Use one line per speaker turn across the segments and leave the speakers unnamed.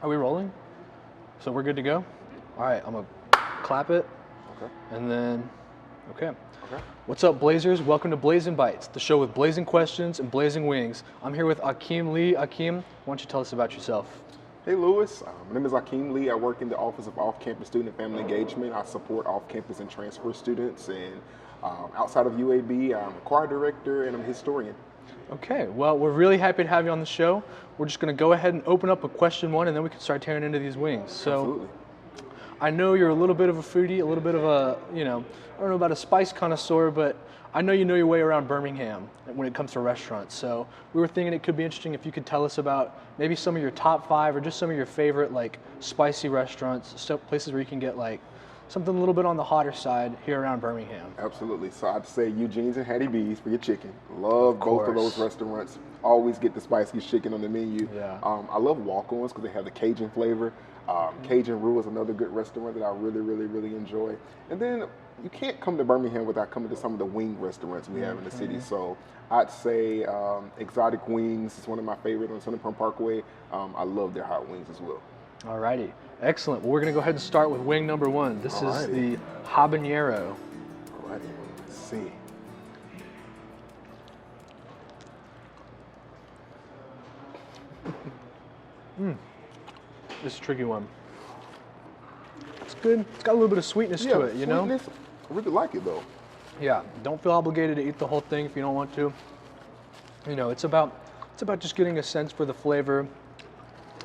Are we rolling? So we're good to go? All right, I'm gonna clap it.
Okay.
And then, okay.
Okay.
What's up, Blazers? Welcome to Blazin Bites, the show with blazing questions and blazing wings. I'm here with Ahkeem Lee. Ahkeem, why don't you tell us about yourself?
Hey, Lewis. My name is Ahkeem Lee. I work in the Office of Off-Campus Student and Family Engagement. I support off-campus and transfer students. And outside of UAB, I'm a choir director and I'm a historian.
Okay, well, we're really happy to have you on the show. We're just going to go ahead and open up with question one, and then we can start tearing into these wings. So,
Absolutely.
I know you're a little bit of a foodie, a little bit of a, I don't know about a spice connoisseur, but I know you know your way around Birmingham when it comes to restaurants. So we were thinking it could be interesting if you could tell us about maybe some of your top 5 or just some of your favorite like spicy restaurants, so places where you can get like something a little bit on the hotter side here around Birmingham.
Absolutely. So I'd say Eugene's and Hattie B's for your chicken. Love both of those restaurants. Always get the spiciest chicken on the menu.
Yeah.
I love walk-ons because they have the Cajun flavor. Cajun Rue is another good restaurant that I really enjoy. And then you can't come to Birmingham without coming to some of the wing restaurants we have in the city. So I'd say Exotic Wings is one of my favorites on Sunnyport Parkway. I love their hot wings as well.
Alrighty, excellent. Well, we're gonna go ahead and start with wing number 1. This is the habanero.
Alrighty, let's see.
This is a tricky one. It's good. It's got a little bit of sweetness to it, you know?
I really like it though.
Yeah, don't feel obligated to eat the whole thing if you don't want to. You know, it's about just getting a sense for the flavor,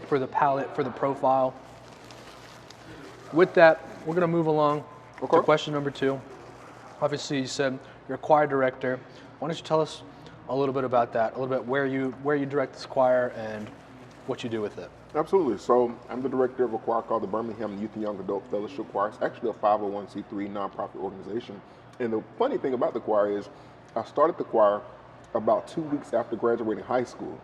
for the palate, for the profile. With that, we're gonna move along to question number 2. Obviously, you said you're a choir director. Why don't you tell us a little bit about that, a little bit where you direct this choir and what you do with it.
Absolutely. So I'm the director of a choir called the Birmingham Youth and Young Adult Fellowship Choir. It's actually a 501c3 nonprofit organization. And the funny thing about the choir is I started the choir about 2 weeks after graduating high school.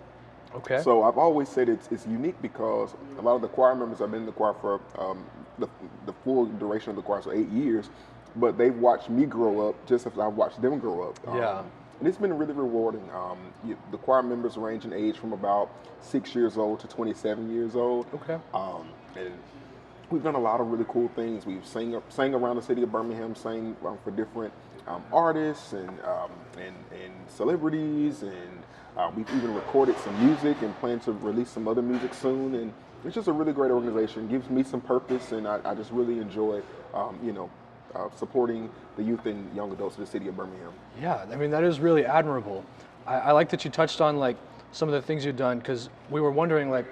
Okay.
So I've always said it's unique because a lot of the choir members have been in the choir for the full duration of the choir, so 8 years, but they've watched me grow up just as I've watched them grow up.
Yeah.
And it's been really rewarding. The choir members range in age from about 6 years old to 27 years old.
Okay.
And we've done a lot of really cool things. We've sang around the city of Birmingham, sang for different artists and celebrities, and we've even recorded some music and plan to release some other music soon. And it's just a really great organization. It gives me some purpose, and I just really enjoy, supporting the youth and young adults of the city of Birmingham.
Yeah, I mean, that is really admirable. I like that you touched on like some of the things you've done, because we were wondering like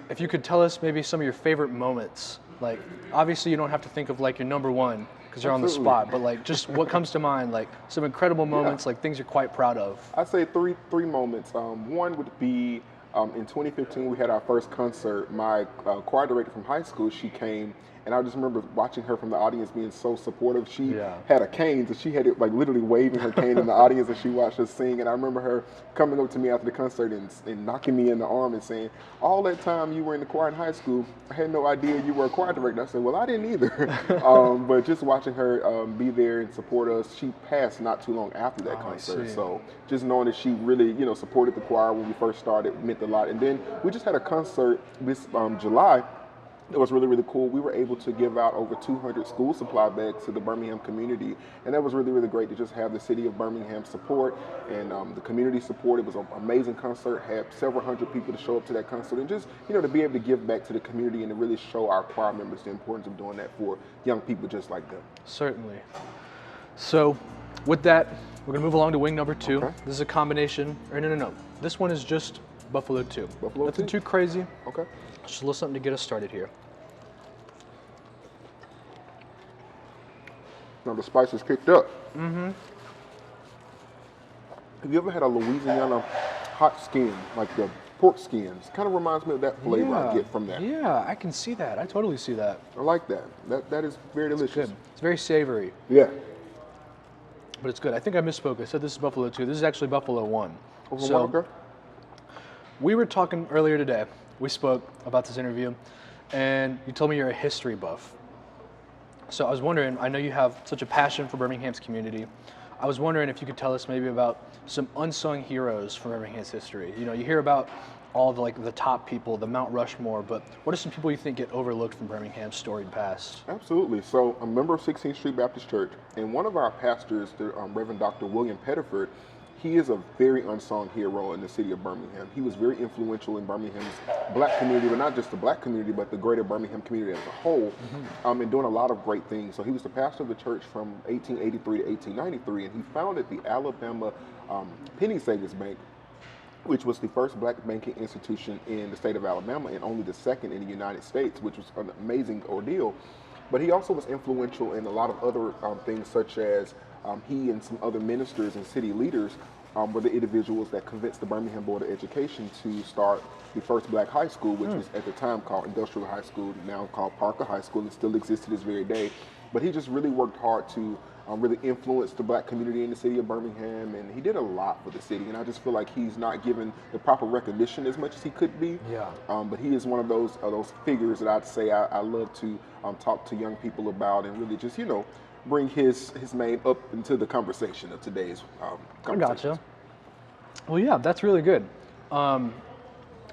if you could tell us maybe some of your favorite moments. Like, obviously you don't have to think of like your number 1 because you're on the spot, but like just what comes to mind, like some incredible moments, like things you're quite proud of.
I'd say three moments. One would be in 2015 we had our first concert. My choir director from high school, she came, and I just remember watching her from the audience being so supportive. She had a cane, so she had it like literally waving her cane in the audience as she watched us sing. And I remember her coming up to me after the concert and knocking me in the arm and saying, "All that time you were in the choir in high school, I had no idea you were a choir director." I said, "Well, I didn't either." But just watching her be there and support us. She passed not too long after that concert. So just knowing that she really, supported the choir when we first started meant a lot. And then we just had a concert this July. It was really cool. We were able to give out over 200 school supply bags to the Birmingham community, and that was really great to just have the city of Birmingham support and the community support. It was an amazing concert, had several hundred people to show up to that concert, and just, to be able to give back to the community and to really show our choir members the importance of doing that for young people just like them.
Certainly. So with that, we're gonna move along to wing number 2.
Okay.
This is a combination, or no. This one is just Buffalo 2.
Buffalo
Nothing
2?
too crazy.
Okay.
Just a little something to get us started here.
Now the spice is kicked up. Mm-hmm. Have you ever had a Louisiana hot skin, like the pork skins? Kind of reminds me of that flavor I get from that.
Yeah, I can see that. I totally see that.
I like that. That is very delicious.
Good. It's very savory.
Yeah.
But it's good. I think I misspoke. I said this is Buffalo 2. This is actually Buffalo 1.
Okay.
We were talking earlier today. We spoke about this interview, and you told me you're a history buff. So I was wondering, I know you have such a passion for Birmingham's community. I was wondering if you could tell us maybe about some unsung heroes from Birmingham's history. You hear about all of like the top people, the Mount Rushmore, but what are some people you think get overlooked from Birmingham's storied past?
Absolutely. So I'm a member of 16th Street Baptist Church, and one of our pastors, the Reverend Dr. William Pettiford, he is a very unsung hero in the city of Birmingham. He was very influential in Birmingham's black community, but not just the black community, but the greater Birmingham community as a whole, and doing a lot of great things. So he was the pastor of the church from 1883 to 1893, and he founded the Alabama Penny Savings Bank, which was the first black banking institution in the state of Alabama and only the second in the United States, which was an amazing ordeal. But he also was influential in a lot of other things, such as he and some other ministers and city leaders were the individuals that convinced the Birmingham Board of Education to start the first black high school, which was at the time called Industrial High School, now called Parker High School, and still exists to this very day. But he just really worked hard to really influence the black community in the city of Birmingham, and he did a lot for the city, and I just feel like he's not given the proper recognition as much as he could be.
Yeah.
But he is one of those figures that I'd say I love to talk to young people about and really just, bring his name up into the conversation of today's conversation.
I gotcha. Well, yeah, that's really good. We're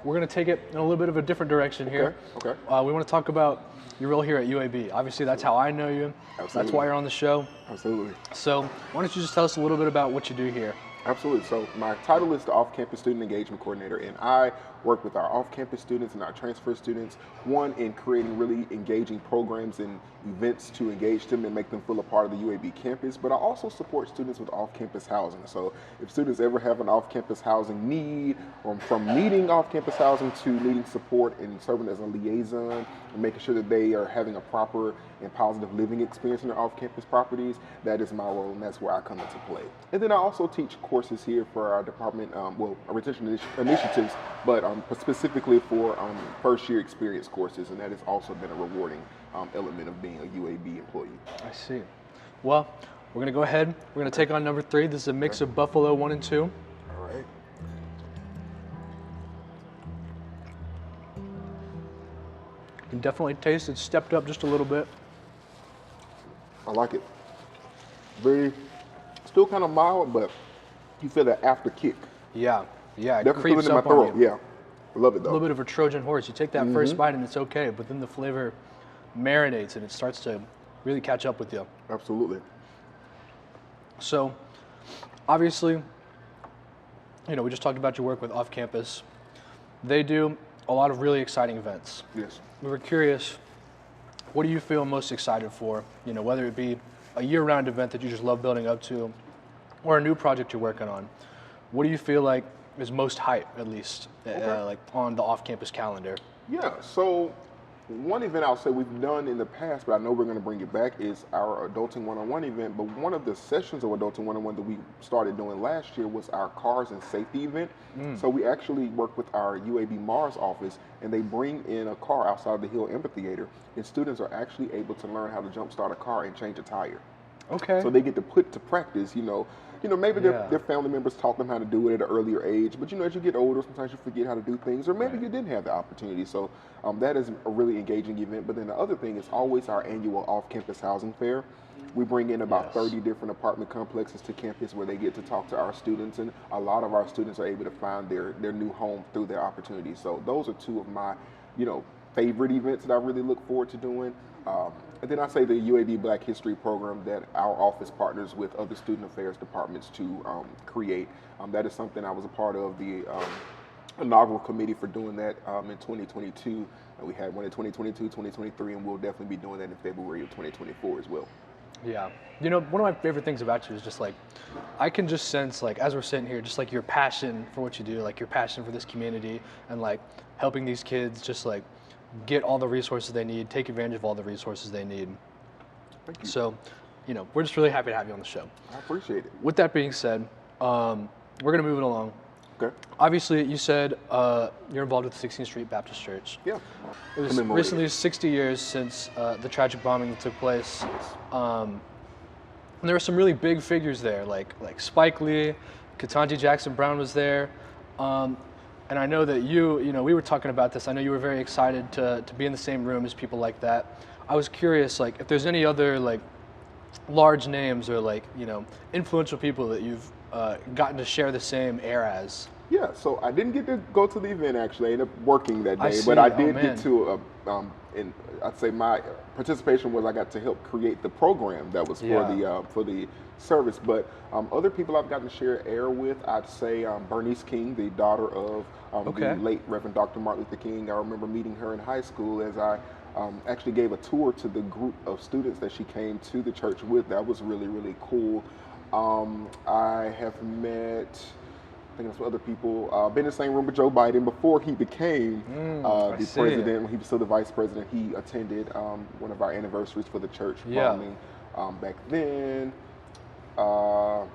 going to take it in a little bit of a different direction here.
Okay.
We want to talk about your role here at UAB. Obviously, that's how I know you.
Absolutely.
That's why you're on the show.
Absolutely.
So why don't you just tell us a little bit about what you do here?
Absolutely. So my title is the Off-Campus Student Engagement Coordinator, and I work with our off-campus students and our transfer students, one, in creating really engaging programs and events to engage them and make them feel a part of the UAB campus, but I also support students with off-campus housing. So if students ever have an off-campus housing need, or from needing off-campus housing to needing support and serving as a liaison and making sure that they are having a proper and positive living experience in their off-campus properties, that is my role, and that's where I come into play. And then I also teach courses here for our department, our retention initiatives, but specifically for first year experience courses, and that has also been a rewarding element of being a UAB employee.
I see. Well, we're going to go ahead. We're going to take on number 3. This is a mix of Buffalo 1 and 2.
All right.
You can definitely taste it's stepped up just a little bit.
I like it. Still kind of mild, but you feel that after kick.
Yeah, it
Definitely
creeps
in my
up on
throat.
you.
Yeah, I love it though.
A little bit of a Trojan horse. You take that first bite and it's okay, but then the flavor marinates and it starts to really catch up with you.
Absolutely.
So, obviously, we just talked about your work with Off Campus. They do a lot of really exciting events.
Yes.
We were curious, what do you feel most excited for? Whether it be a year-round event that you just love building up to, or a new project you're working on. What do you feel like is most hype, at least, like on the off-campus calendar?
Yeah, so one event I'll say we've done in the past, but I know we're going to bring it back, is our Adulting 101 event. But one of the sessions of Adulting 101 that we started doing last year was our Cars and Safety event. So we actually work with our UAB Mars office, and they bring in a car outside of the Hill Amphitheater, and students are actually able to learn how to jumpstart a car and change a tire.
Okay.
So they get to put to practice, maybe their family members taught them how to do it at an earlier age, but as you get older, sometimes you forget how to do things, or maybe you didn't have the opportunity. So that is a really engaging event. But then the other thing is always our annual off-campus housing fair. We bring in about 30 different apartment complexes to campus where they get to talk to our students, and a lot of our students are able to find their new home through their opportunities. So those are two of my, favorite events that I really look forward to doing. And then I say the UAB Black History program that our office partners with other student affairs departments to create. That is something I was a part of the inaugural committee for doing that in 2022. We had one in 2022, 2023, and we'll definitely be doing that in February of 2024 as well.
Yeah. One of my favorite things about you is just I can just sense as we're sitting here, just your passion for what you do, your passion for this community and helping these kids just get all the resources they need, take advantage of all the resources they need.
Thank you.
So, we're just really happy to have you on the show.
I appreciate it.
With that being said, we're going to move it along.
Okay.
Obviously, you said you're involved with the 16th Street Baptist Church.
Yeah.
It was recently 60 years since the tragic bombing that took place. And there were some really big figures there, like Spike Lee, Ketanji Jackson Brown was there. And I know that we were talking about this. I know you were very excited to be in the same room as people like that. I was curious, if there's any other large names or influential people that you've gotten to share the same air as.
Yeah, so I didn't get to go to the event actually. I ended up working that
I
day,
see.
but I
Oh,
did
man.
get to. And I'd say my participation was I got to help create the program that was for the service. But other people I've gotten to share air with, I'd say Bernice King, the daughter of
Okay.
the late Reverend Dr. Martin Luther King. I remember meeting her in high school as I actually gave a tour to the group of students that she came to the church with. That was really, really cool. I have met. I think some other people. Been in the same room with Joe Biden before he became the president. When he was still the vice president, he attended one of our anniversaries for the church founding back then. Sure,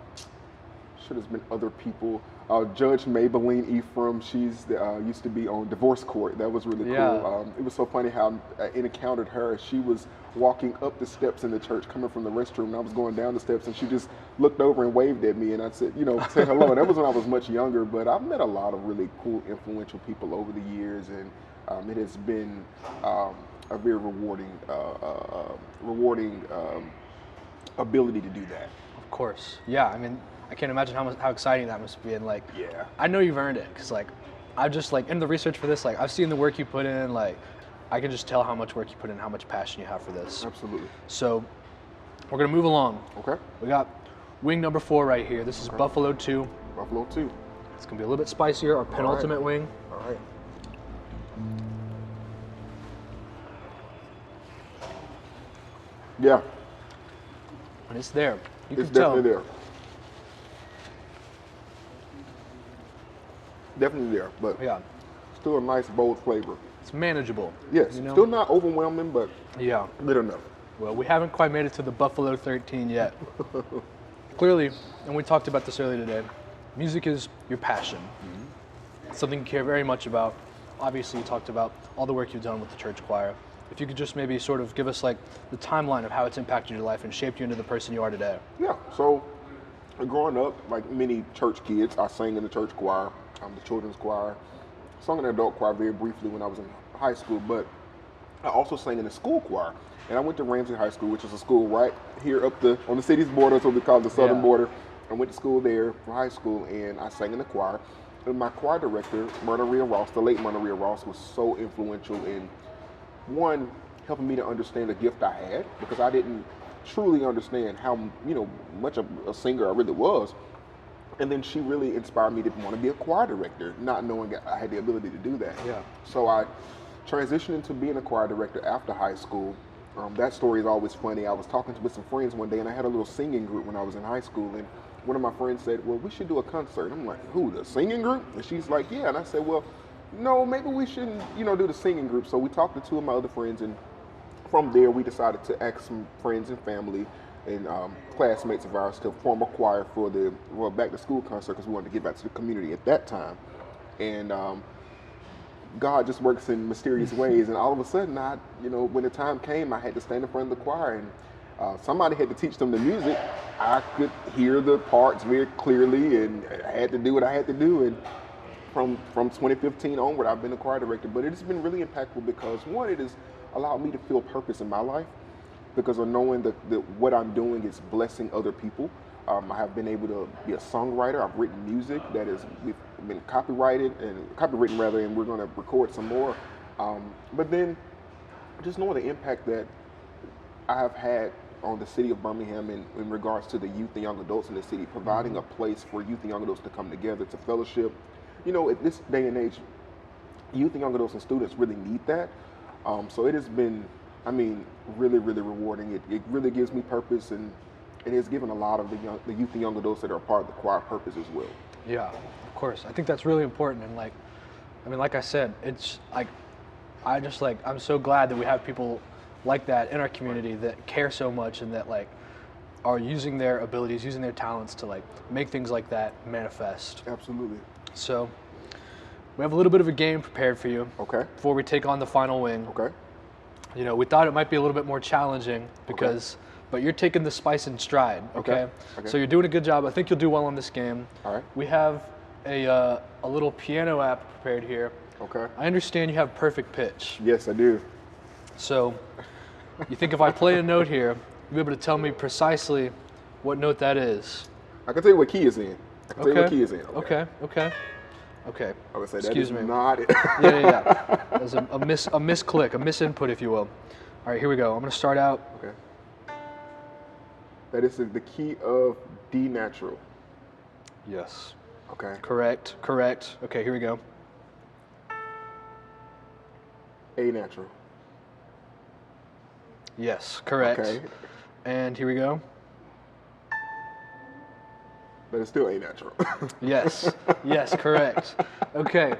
there's been other people. Judge Maybelline Ephraim, she's used to be on divorce court. That was really cool. It was so funny how I encountered her. She was walking up the steps in the church, coming from the restroom, and I was going down the steps, and she just looked over and waved at me, and I said, said hello. And that was when I was much younger, but I've met a lot of really cool, influential people over the years, and it has been a very rewarding ability to do that.
Of course. Yeah, I mean, I can't imagine how exciting that must be. And like,
Yeah.
I know you've earned it because like, I just like in the research for this, like I've seen the work you put in. Like, I can just tell how much work you put in, how much passion you have for this.
Absolutely.
So, we're gonna move along.
Okay.
We got wing number 4 right here. This is Buffalo 2.
Buffalo 2.
It's gonna be a little bit spicier. Our penultimate wing.
All right. Yeah.
And it's there. You
It's
can tell.
definitely there. Definitely there, but
Yeah,
still a nice, bold flavor.
it's manageable.
Yes,
you know?
still not overwhelming, but
Yeah.
good enough.
Well, we haven't quite made it to the Buffalo 13 yet. Clearly, and we talked about this earlier today, music is your passion. It's something you care very much about. Obviously, you talked about all the work you've done with the church choir. If you could just maybe sort of give us like the timeline of how it's impacted your life and shaped you into the person you are today.
Yeah, so growing up, like many church kids, I sang in the church choir, the children's choir, sung in the adult choir very briefly when I was in high school, but I also sang in the school choir. And I went to Ramsey High School, which is a school right here on the city's border, so we call it the southern border. I went to school there for high school, and I sang in the choir. And my choir director, Myrna Rhea Ross, the late Myrna Rhea Ross, was so influential in, one, helping me to understand the gift I had, because I didn't truly understand how much of a singer I really was. And then she really inspired me to want to be a choir director, not knowing I had the ability to do that.
Yeah.
So I transitioned into being a choir director after high school. That story is always funny. I was talking with some friends one day, and I had a little singing group when I was in high school, and one of my friends said, well, we should do a concert. I'm like, who, the singing group? And she's like, yeah. And I said, well, no, maybe we shouldn't, do the singing group. So we talked to two of my other friends, and from there we decided to ask some friends and family and classmates of ours to form a choir for the back to school concert, because we wanted to give back to the community at that time. And God just works in mysterious ways, and all of a sudden, when the time came, I had to stand in front of the choir, and somebody had to teach them the music. I could hear the parts very clearly, and I had to do what I had to do. And from 2015 onward, I've been a choir director, but it has been really impactful because, one, it has allowed me to feel purpose in my life, because of knowing that what I'm doing is blessing other people. I have been able to be a songwriter. I've written music that has been copywritten, and we're going to record some more. But then just knowing the impact that I have had on the city of Birmingham in regards to the youth and young adults in the city, providing a place for youth and young adults to come together to fellowship. At this day and age, youth and young adults and students really need that. So it has been, really, really rewarding. It really gives me purpose, and it has given a lot of the youth and young adults that are a part of the choir purpose as well.
Yeah, of course. I think that's really important. And like I said, it's like, I'm so glad that we have people like that in our community that care so much and that are using their abilities, using their talents to make things like that manifest.
Absolutely.
So we have a little bit of a game prepared for you.
Okay.
Before we take on the final wing.
Okay.
We thought it might be a little bit more challenging because, but you're taking the spice in stride, okay? So you're doing a good job. I think you'll do well on this game.
All right.
We have a little piano app prepared here.
Okay.
I understand you have perfect pitch.
Yes, I do.
So you think if I play a note here, you'll be able to tell me precisely what note that is?
I can tell you what key is in.
Okay.
Okay.
Okay.
I would say
Excuse
that is
me.
not it.
Yeah. That was a misclick, a misinput, if you will. All right, here we go. I'm going to start out.
Okay. That is the key of D natural.
Yes.
Okay.
Correct. Okay, here we go.
A natural.
Yes, correct.
Okay.
And here we go.
But it's still A natural.
Yes, correct. Okay.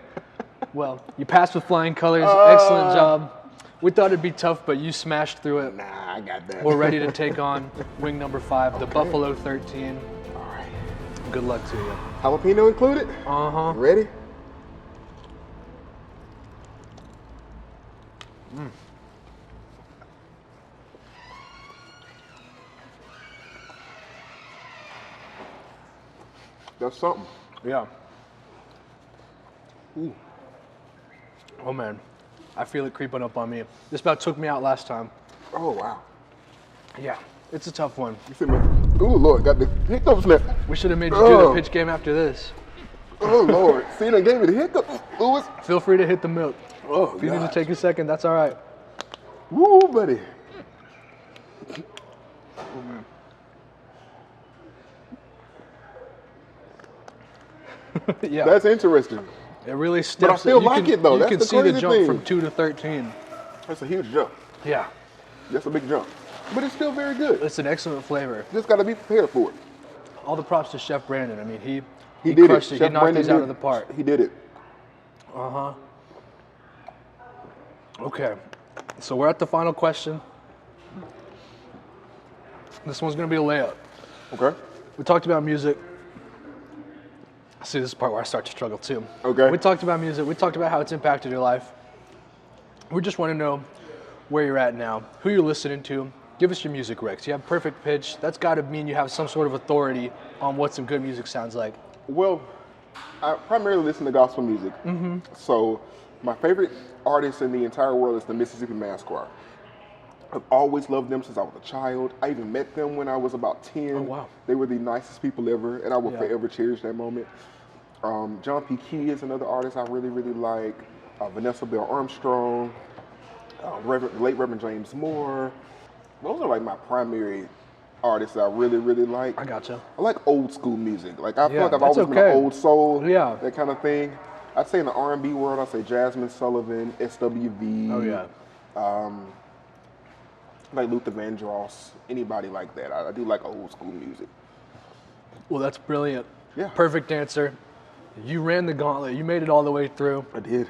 Well, you passed with flying colors. Excellent job. We thought it'd be tough, but you smashed through it.
Nah, I got that.
We're ready to take on wing number 5, the Buffalo 13.
All right.
Good luck to you.
Jalapeno included?
Uh-huh.
Ready? That's something.
Yeah. Ooh. Oh man, I feel it creeping up on me. This about took me out last time.
Oh, wow.
Yeah, it's a tough one.
You see me? Ooh, Lord, got the hiccups now.
We should have made you do the pitch game after this.
Oh, Lord. See, they gave me the hiccups, Lewis.
Feel free to hit the milk.
Oh,
If you need to take a second, that's all right.
Woo, buddy.
Yeah,
That's interesting.
it really steps.
But I still
you
like
can,
it, though.
You
That's
can
the
see the
crazy
jump
thing.
from 2 to 13.
That's a huge jump.
Yeah,
That's a big jump. But it's still very good.
it's an excellent flavor.
Just got to be prepared for it.
All the props to Chef Brandon. I mean, he
did
crushed it.
Chef
He knocked
Brandon
these out
did-
of the park.
He did it.
Uh-huh. Okay, so we're at the final question. This one's gonna be a layup.
Okay.
We talked about music. See, this is the part where I start to struggle too.
Okay.
We talked about music. We talked about how it's impacted your life. We just want to know where you're at now, who you're listening to. Give us your music recs. You have perfect pitch. That's got to mean you have some sort of authority on what some good music sounds like.
Well, I primarily listen to gospel music. Mm-hmm. So my favorite artist in the entire world is the Mississippi Mass Choir. I've always loved them since I was a child. I even met them when I was about 10.
Oh, wow.
They were the nicest people ever, and I will
Yeah.
forever cherish that moment. John P. Key is another artist I really, really like. Vanessa Bell Armstrong, late Reverend James Moore. Those are like my primary artists that I really, really like.
I gotcha.
I like old school music. Like I feel
Yeah,
like I've
that's
always been
okay.
an old soul.
Yeah.
That kind of thing. I'd say in the R&B world, I'd say Jasmine Sullivan, SWV.
Oh yeah.
Like Luther Vandross, anybody like that. I do like old school music.
Well, that's brilliant.
Yeah.
Perfect answer. You ran the gauntlet. You made it all the way through.
I did.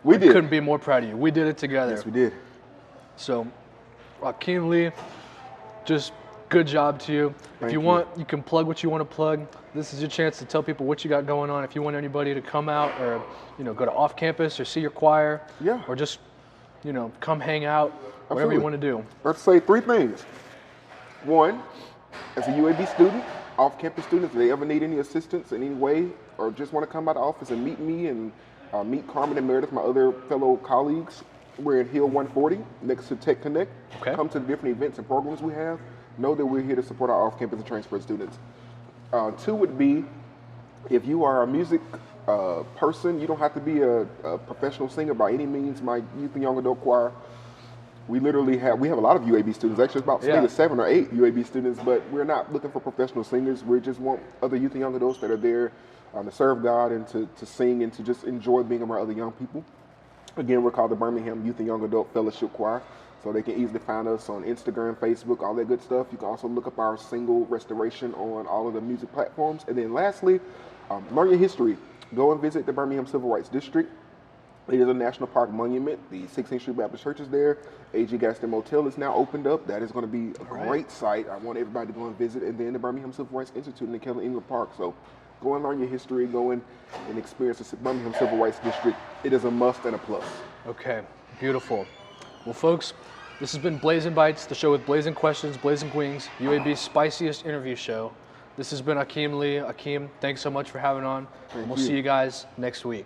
We did.
Couldn't be more proud of you. We did it together.
Yes, we did.
So, Ahkeem Lee, just good job to you.
Thank
If you
you.
want, you can plug what you want to plug. This is your chance to tell people what you got going on. If you want anybody to come out or, go to off campus or see your choir.
Yeah.
Or just, come hang out, whatever you
Absolutely.
want to do.
Let's say 3 things. 1, as a UAB student, off-campus students, if they ever need any assistance in any way or just want to come by the office and meet me and meet Carmen and Meredith, my other fellow colleagues, we're in Hill 140 next to Tech Connect.
Okay.
Come to the different events and programs we have. Know that we're here to support our off-campus and transfer students. 2 would be, if you are a music person, you don't have to be a professional singer by any means. My youth and young adult choir, we have a lot of UAB students. Actually, it's about maybe 7 or 8 UAB students, but we're not looking for professional singers. We just want other youth and young adults that are there to serve God and to sing and to just enjoy being around other young people. Again, we're called the Birmingham Youth and Young Adult Fellowship Choir, so they can easily find us on Instagram, Facebook, all that good stuff. You can also look up our single restoration on all of the music platforms. And then lastly, learn your history. Go and visit the Birmingham Civil Rights District. It is a national park monument. The 16th Street Baptist Church is there. A.G. Gaston Motel is now opened up. That is going to be a great site. I want everybody to go and visit. And then the Birmingham Civil Rights Institute in the Kelly England Park. So go and learn your history. Go and experience the Birmingham Civil Rights District. It is a must and a plus.
Okay, beautiful. Well, folks, this has been Blazin Bites, the show with blazing questions, blazing wings, UAB's spiciest interview show. This has been Ahkeem Lee. Ahkeem, thanks so much for having on.
Thank
We'll
you.
see you guys next week.